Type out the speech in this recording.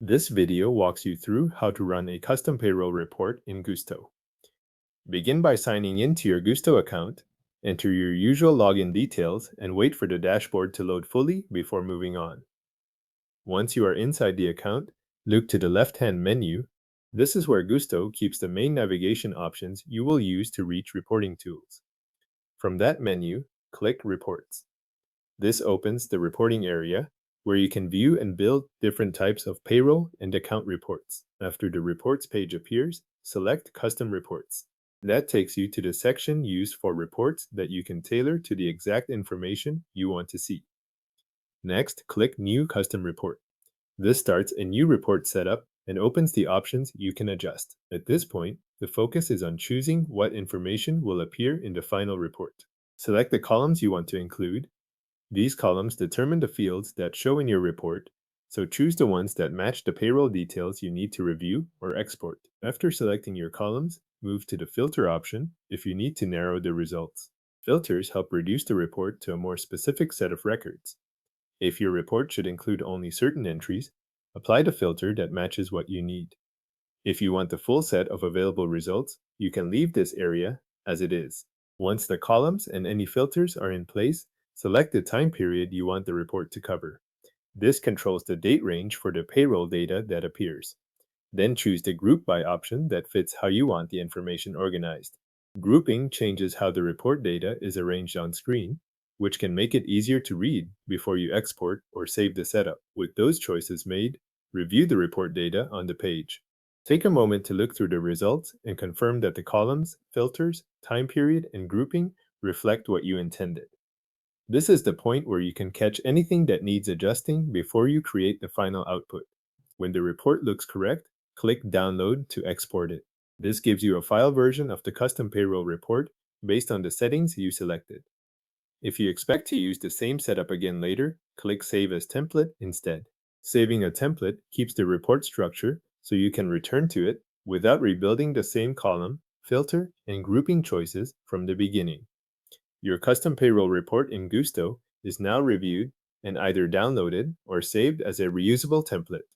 This video walks you through how to run a custom payroll report in Gusto. Begin by signing into your Gusto account, enter your usual login details, and wait for the dashboard to load fully before moving on. Once you are inside the account, look to the left-hand menu. This is where Gusto keeps the main navigation options you will use to reach reporting tools. From that menu, click Reports. This opens the reporting area, where you can view and build different types of payroll and account reports. After the Reports page appears, select Custom Reports. That takes you to the section used for reports that you can tailor to the exact information you want to see. Next, click New Custom Report. This starts a new report setup and opens the options you can adjust. At this point, the focus is on choosing what information will appear in the final report. Select the columns you want to include. These columns determine the fields that show in your report, so choose the ones that match the payroll details you need to review or export. After selecting your columns, move to the Filter option if you need to narrow the results. Filters help reduce the report to a more specific set of records. If your report should include only certain entries, apply the filter that matches what you need. If you want the full set of available results, you can leave this area as it is. Once the columns and any filters are in place, select the time period you want the report to cover. This controls the date range for the payroll data that appears. Then choose the Group By option that fits how you want the information organized. Grouping changes how the report data is arranged on screen, which can make it easier to read before you export or save the setup. With those choices made, review the report data on the page. Take a moment to look through the results and confirm that the columns, filters, time period, and grouping reflect what you intended. This is the point where you can catch anything that needs adjusting before you create the final output. When the report looks correct, click Download to export it. This gives you a file version of the custom payroll report based on the settings you selected. If you expect to use the same setup again later, click Save as Template instead. Saving a template keeps the report structure so you can return to it without rebuilding the same column, filter, and grouping choices from the beginning. Your custom payroll report in Gusto is now reviewed and either downloaded or saved as a reusable template.